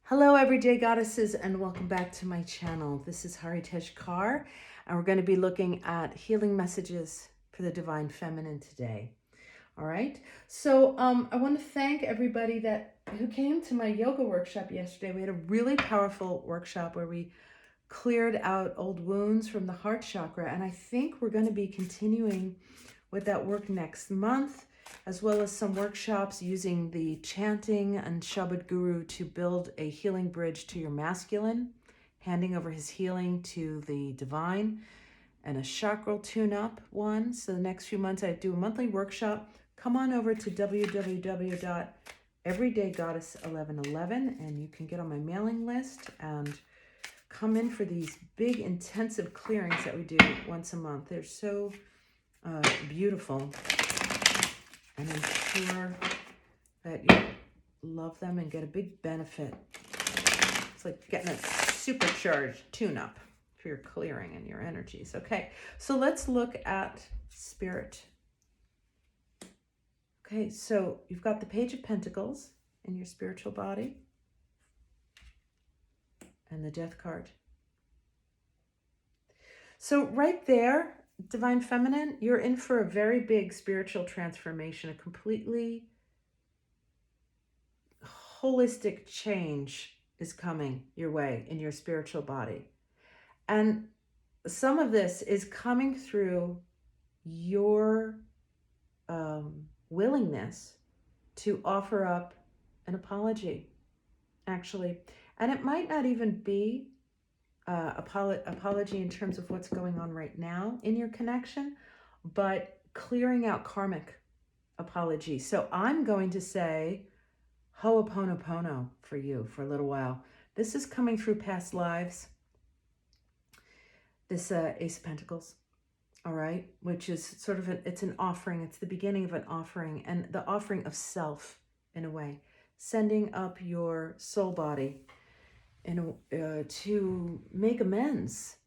Hello, everyday goddesses, and welcome back to my channel. This is Haritej Kaur, and we're going to be looking at healing messages for the Divine Feminine today. All right. So I want to thank everybody who came to my yoga workshop yesterday. We had a really powerful workshop where we cleared out old wounds from the heart chakra, and I think we're going to be continuing with that work next month, as well as some workshops using the chanting and Shabad Guru to build a healing bridge to your masculine, handing over his healing to the divine, and a chakral tune-up one. So the next few months I do a monthly workshop. Come on over to www.everydaygoddess1111 and you can get on my mailing list and come in for these big intensive clearings that we do once a month. They're so beautiful, and I'm sure that you love them and get a big benefit. It's like getting a supercharged tune-up for your clearing and your energies. Okay, so let's look at spirit. Okay, so you've got the Page of Pentacles in your spiritual body and the Death card. So right there, Divine Feminine, you're in for a very big spiritual transformation, a completely holistic change is coming your way in your spiritual body. And some of this is coming through your willingness to offer up an apology, actually. And it might not even be apology in terms of what's going on right now in your connection, but clearing out karmic apology. So I'm going to say Ho'oponopono for you for a little while. This is coming through past lives. This Ace of Pentacles, all right, which is sort of it's an offering. It's the beginning of an offering, and the offering of self in a way, sending up your soul body to make amends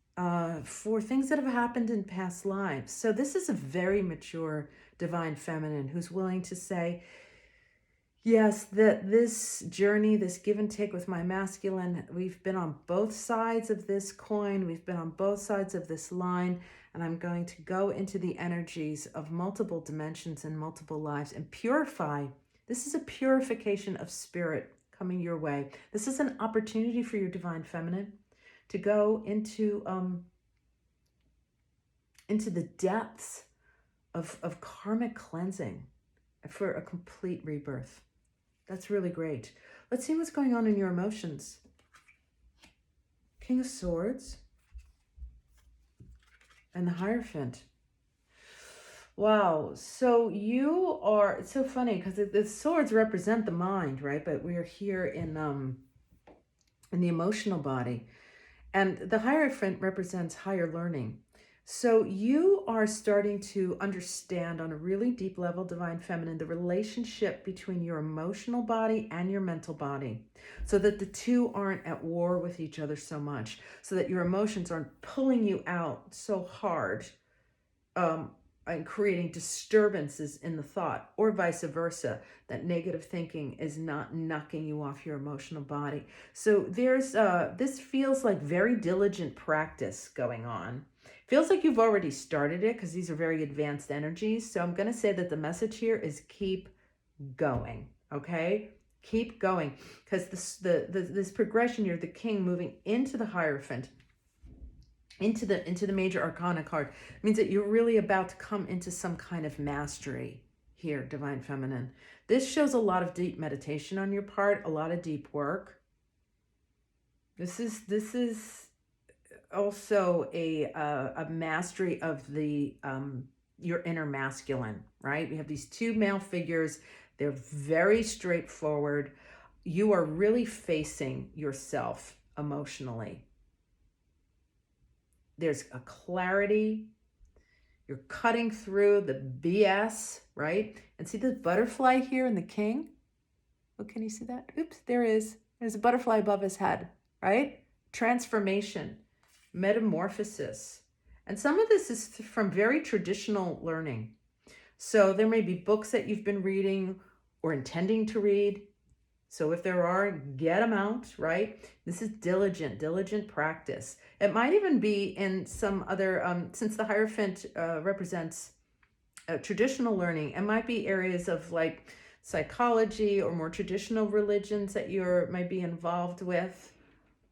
for things that have happened in past lives. So this is a very mature Divine Feminine who's willing to say, yes, that this journey, this give and take with my masculine, we've been on both sides of this coin, we've been on both sides of this line, and I'm going to go into the energies of multiple dimensions and multiple lives and purify. This is a purification of spirit coming your way. This is an opportunity for your Divine Feminine to go into the depths of karmic cleansing for a complete rebirth. That's really great. Let's see what's going on in your emotions. King of Swords and the Hierophant. Wow, so you are, it's so funny because the swords represent the mind, right? But we are here in the emotional body. And the Hierophant represents higher learning. So you are starting to understand on a really deep level, Divine Feminine, the relationship between your emotional body and your mental body, so that the two aren't at war with each other so much, so that your emotions aren't pulling you out so hard and creating disturbances in the thought, or vice versa, that negative thinking is not knocking you off your emotional body. So there's this feels like very diligent practice going on. Feels like you've already started it because these are very advanced energies. So I'm going to say that the message here is keep going, okay? Keep going, because this progression, you're the king moving into the Hierophant, into the major arcana card, means that you're really about to come into some kind of mastery here, Divine Feminine. This shows a lot of deep meditation on your part, a lot of deep work. This is also a mastery of the your inner masculine, right? We have these two male figures. They're very straightforward. You are really facing yourself emotionally. There's a clarity. You're cutting through the BS, right? And see the butterfly here in the king? Oh, can you see that? Oops, there is. There's a butterfly above his head, right? Transformation, metamorphosis. And some of this is from very traditional learning. So there may be books that you've been reading or intending to read So if there are, get them out, right? This is diligent practice. It might even be in some other, since the Hierophant represents traditional learning, it might be areas of like psychology or more traditional religions that might be involved with,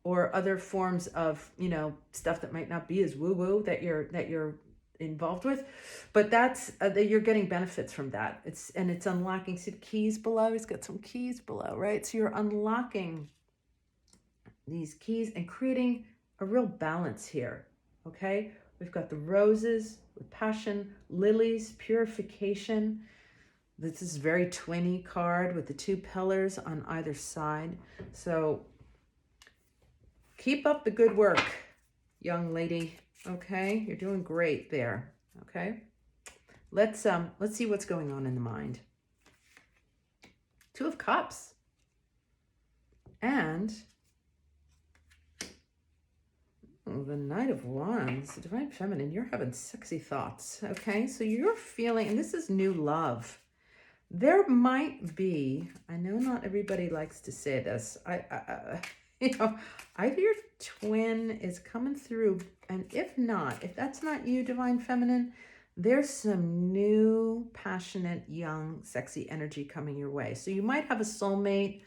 or other forms of, you know, stuff that might not be as woo-woo that you're involved with, but that's that you're getting benefits from that. It's unlocking. See the keys below? He's got some keys below, right? So you're unlocking these keys and creating a real balance here. Okay, we've got the roses with passion, lilies, purification. This is very twinny card with the two pillars on either side. So keep up the good work, young lady. Okay, you're doing great there. Okay, let's see what's going on in the mind. Two of Cups and the Knight of Wands, Divine Feminine. You're having sexy thoughts. Okay, so you're feeling, and this is new love. There might be, I know not everybody likes to say this, you know, either your twin is coming through, and if that's not you, Divine Feminine, there's some new, passionate, young, sexy energy coming your way. So you might have a soulmate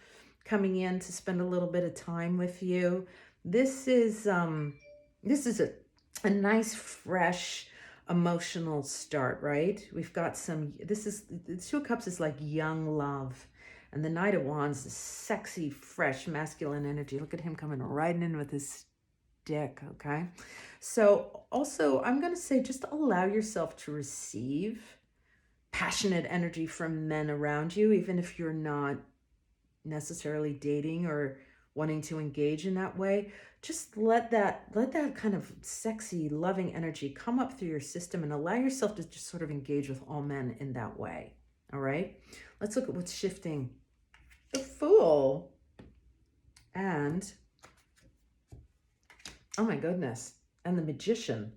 coming in to spend a little bit of time with you. This is a nice, fresh, emotional start, right? We've got the Two of Cups is like young love. And the Knight of Wands is sexy, fresh, masculine energy. Look at him coming riding in with his stick, okay? So also, I'm going to say just allow yourself to receive passionate energy from men around you, even if you're not necessarily dating or wanting to engage in that way. Just let that kind of sexy, loving energy come up through your system and allow yourself to just sort of engage with all men in that way, all right? Let's look at what's shifting. The Fool and, oh my goodness, and the Magician.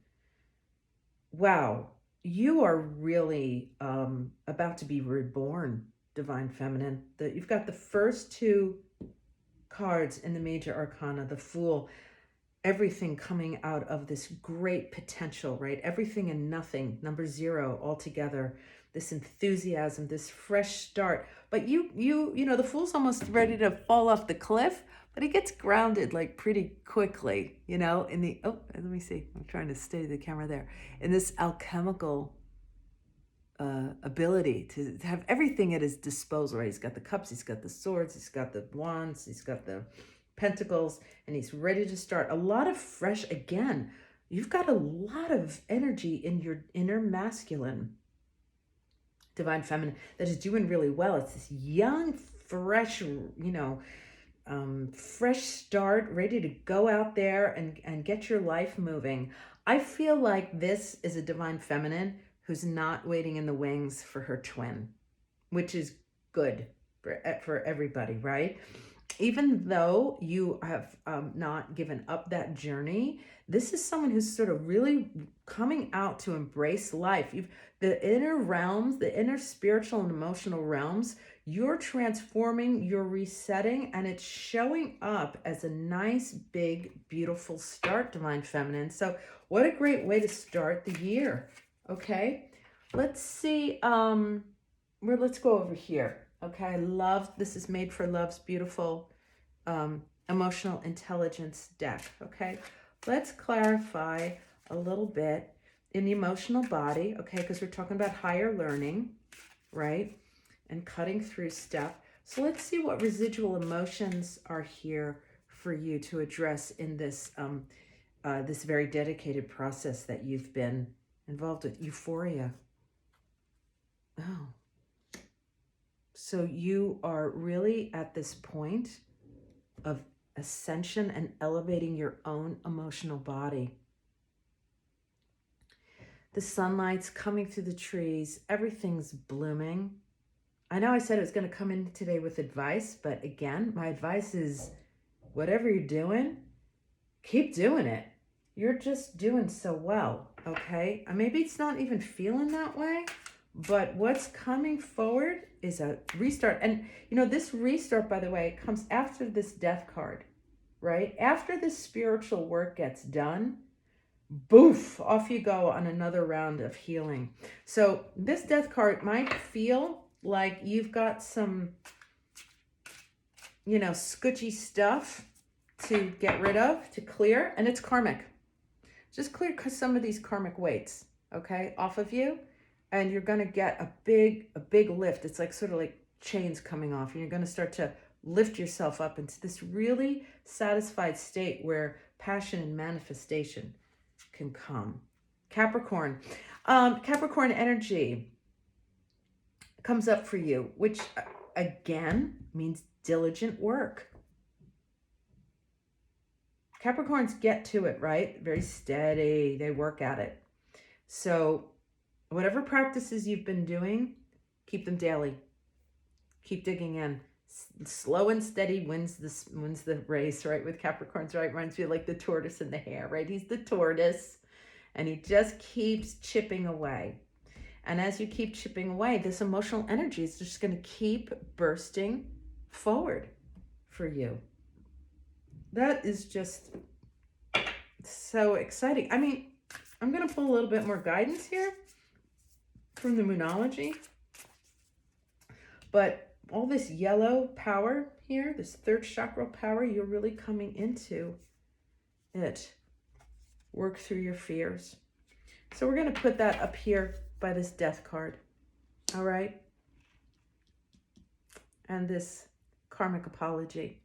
Wow, you are really about to be reborn, Divine Feminine. You've got the first two cards in the major arcana, the Fool, everything coming out of this great potential, right? Everything and nothing, number 0 altogether. This enthusiasm, this fresh start. But you know, the Fool's almost ready to fall off the cliff, but he gets grounded like pretty quickly, you know, in the, oh, let me see. I'm trying to steady the camera there. In this alchemical ability to have everything at his disposal, right? He's got the cups, he's got the swords, he's got the wands, he's got the pentacles, and he's ready to start. A lot of fresh, again, you've got a lot of energy in your inner masculine, Divine Feminine, that is doing really well. It's this young, fresh, you know, fresh start, ready to go out there and get your life moving. I feel like this is a Divine Feminine who's not waiting in the wings for her twin, which is good for everybody, right? Even though you have not given up that journey, this is someone who's sort of really coming out to embrace life. The inner realms, the inner spiritual and emotional realms, you're transforming, you're resetting, and it's showing up as a nice, big, beautiful start, Divine Feminine. So what a great way to start the year. Okay, let's see, let's go over here. Okay, I love, this is Made for Love's beautiful emotional intelligence deck. Okay, let's clarify a little bit in the emotional body, okay, because we're talking about higher learning, right, and cutting through stuff. So let's see what residual emotions are here for you to address in this this very dedicated process that you've been involved with. Euphoria. Oh. So you are really at this point of ascension and elevating your own emotional body. The sunlight's coming through the trees. Everything's blooming. I know I said it was going to come in today with advice, but again, my advice is whatever you're doing, keep doing it. You're just doing so well, okay? Maybe it's not even feeling that way, But what's coming forward is a restart. And, you know, this restart, by the way, comes after this death card, right? After this spiritual work gets done, boof, off you go on another round of healing. So this death card might feel like you've got some, you know, scutchy stuff to get rid of, to clear, and it's karmic. Just clear some of these karmic weights, okay, off of you, and you're going to get a big lift. It's like sort of like chains coming off, and you're going to start to lift yourself up into this really satisfied state where passion and manifestation can come. Capricorn. Capricorn energy comes up for you, which again means diligent work. Capricorns get to it, right? Very steady. They work at it. So whatever practices you've been doing, keep them daily. Keep digging in. Slow and steady wins the race, right? With Capricorns, right? Reminds me of like the tortoise and the hare, right? He's the tortoise and he just keeps chipping away. And as you keep chipping away, this emotional energy is just going to keep bursting forward for you. That is just so exciting. I mean, I'm going to pull a little bit more guidance here from the Moonology. But all this yellow power here, this third chakra power, you're really coming into it. Work through your fears. So we're going to put that up here by this death card. All right. And this karmic apology.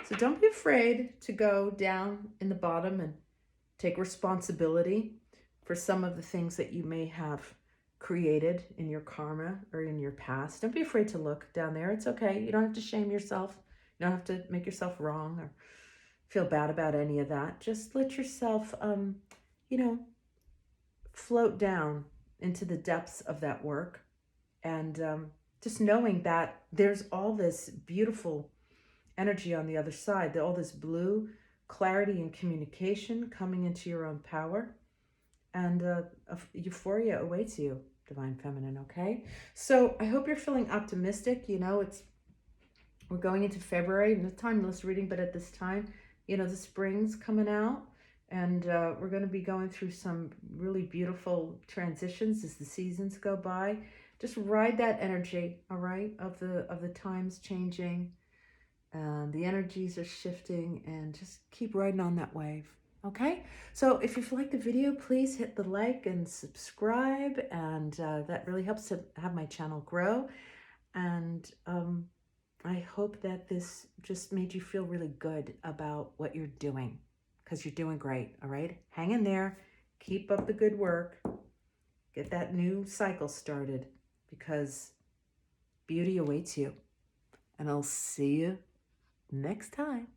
So don't be afraid to go down in the bottom and take responsibility for some of the things that you may have created in your karma or in your past. Don't be afraid to look down there. It's okay. You don't have to shame yourself. You don't have to make yourself wrong or feel bad about any of that. Just let yourself, you know, float down into the depths of that work. And just knowing that there's all this beautiful energy on the other side, all this blue clarity and communication coming into your own power, and euphoria awaits you, Divine Feminine. Okay, so I hope you're feeling optimistic. You know, we're going into February, no timeless reading, but at this time, you know, the spring's coming out, and we're going to be going through some really beautiful transitions as the seasons go by. Just ride that energy, all right, of the times changing. The energies are shifting, and just keep riding on that wave. Okay, so if you've liked the video, please hit the like and subscribe, and that really helps to have my channel grow. And I hope that this just made you feel really good about what you're doing, because you're doing great. All right, hang in there, keep up the good work, get that new cycle started, because beauty awaits you. And I'll see you next time.